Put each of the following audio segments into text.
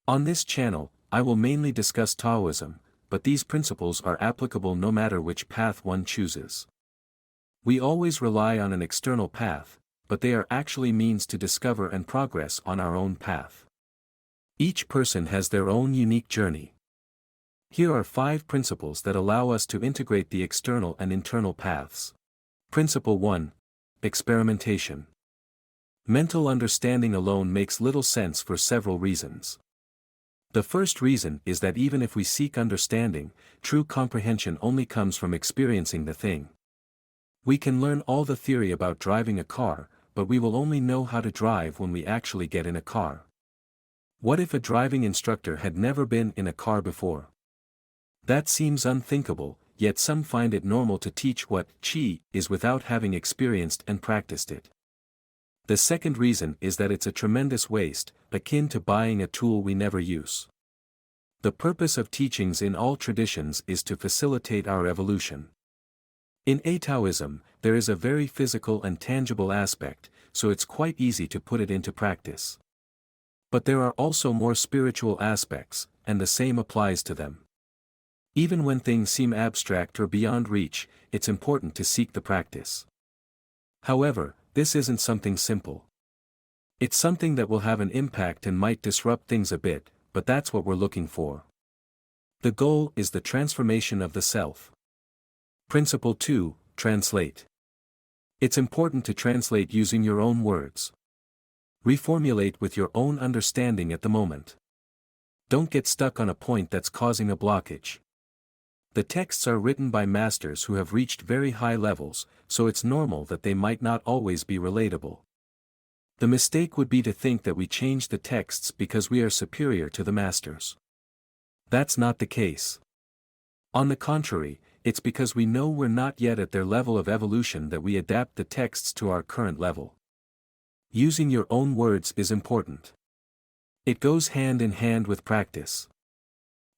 On this channel, I will mainly discuss Taoism, but these principles are applicable no matter which path one chooses. We always rely on an external path, but they are actually means to discover and progress on our own path. Each person has their own unique journey. Here are 5 principles that allow us to integrate the external and internal paths. Principle 1. Experimentation. Mental understanding alone makes little sense for several reasons. The first reason is that even if we seek understanding, true comprehension only comes from experiencing the thing. We can learn all the theory about driving a car, but we will only know how to drive when we actually get in a car. What if a driving instructor had never been in a car before? That seems unthinkable, yet some find it normal to teach what qi is without having experienced and practiced it. The second reason is that it's a tremendous waste, akin to buying a tool we never use. The purpose of teachings in all traditions is to facilitate our evolution. In Taoism, there is a very physical and tangible aspect, so it's quite easy to put it into practice. But there are also more spiritual aspects, and the same applies to them. Even when things seem abstract or beyond reach, it's important to seek the practice. However, this isn't something simple. It's something that will have an impact and might disrupt things a bit, but that's what we're looking for. The goal is the transformation of the self. Principle 2. Translate. It's important to translate using your own words. Reformulate with your own understanding at the moment. Don't get stuck on a point that's causing a blockage. The texts are written by masters who have reached very high levels, so it's normal that they might not always be relatable. The mistake would be to think that we change the texts because we are superior to the masters. That's not the case. On the contrary, it's because we know we're not yet at their level of evolution that we adapt the texts to our current level. Using your own words is important. It goes hand in hand with practice.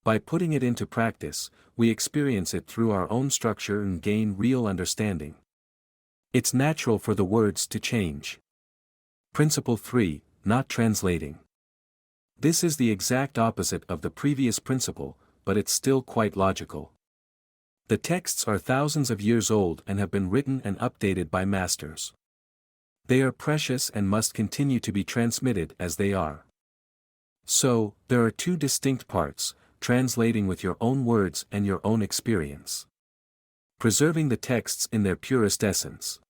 By putting it into practice, we experience it through our own structure and gain real understanding. It's natural for the words to change. Principle 3. Not translating. This is the exact opposite of the previous principle, but it's still quite logical. The texts are thousands of years old and have been written and updated by masters. They are precious and must continue to be transmitted as they are. So, there are 2 distinct parts: translating with your own words and your own experience. Preserving the texts in their purest essence.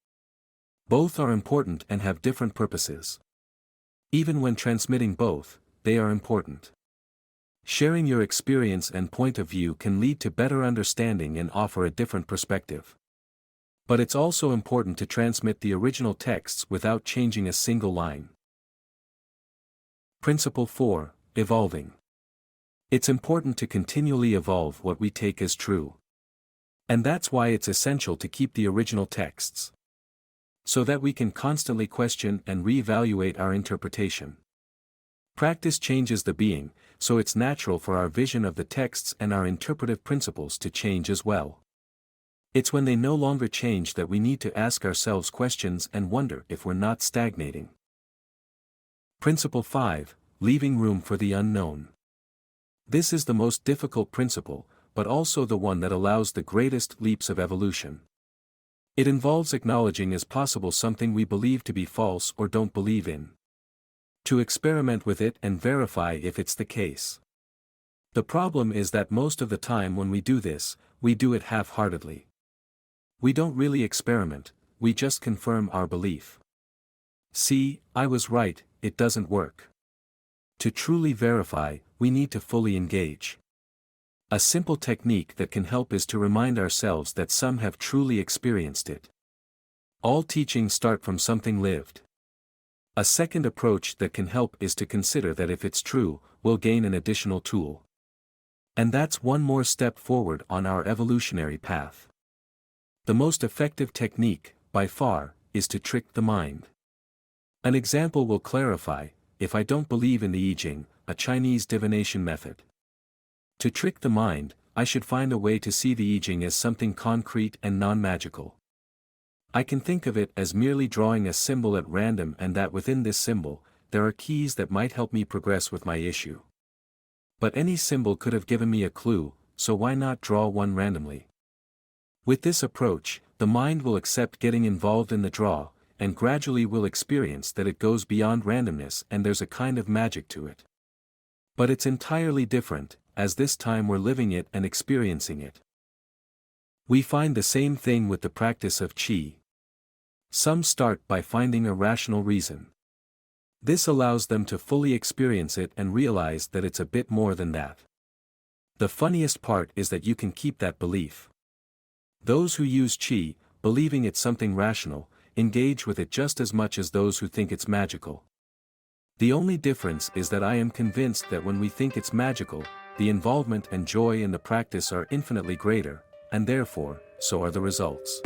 Both are important and have different purposes. Even when transmitting both, they are important. Sharing your experience and point of view can lead to better understanding and offer a different perspective. But it's also important to transmit the original texts without changing a single line. Principle 4. Evolving. It's important to continually evolve what we take as true. And that's why it's essential to keep the original texts, so that we can constantly question and reevaluate our interpretation. Practice changes the being, so it's natural for our vision of the texts and our interpretive principles to change as well. It's when they no longer change that we need to ask ourselves questions and wonder if we're not stagnating. Principle 5. Leaving room for the unknown. This is the most difficult principle, but also the one that allows the greatest leaps of evolution. It involves acknowledging as possible something we believe to be false or don't believe in. To experiment with it and verify if it's the case. The problem is that most of the time when we do this, we do it half-heartedly. We don't really experiment, we just confirm our belief. See, I was right, it doesn't work. To truly verify, we need to fully engage. A simple technique that can help is to remind ourselves that some have truly experienced it. All teachings start from something lived. A second approach that can help is to consider that if it's true, we'll gain an additional tool. And that's one more step forward on our evolutionary path. The most effective technique, by far, is to trick the mind. An example will clarify: if I don't believe in the I Ching, a Chinese divination method. To trick the mind, I should find a way to see the I Ching as something concrete and non-magical. I can think of it as merely drawing a symbol at random, and that within this symbol, there are keys that might help me progress with my issue. But any symbol could have given me a clue, so why not draw one randomly? With this approach, the mind will accept getting involved in the draw, and gradually will experience that it goes beyond randomness and there's a kind of magic to it. But it's entirely different, as this time we're living it and experiencing it. We find the same thing with the practice of qi. Some start by finding a rational reason. This allows them to fully experience it and realize that it's a bit more than that. The funniest part is that you can keep that belief. Those who use qi, believing it's something rational, engage with it just as much as those who think it's magical. The only difference is that I am convinced that when we think it's magical, the involvement and joy in the practice are infinitely greater, and therefore, so are the results.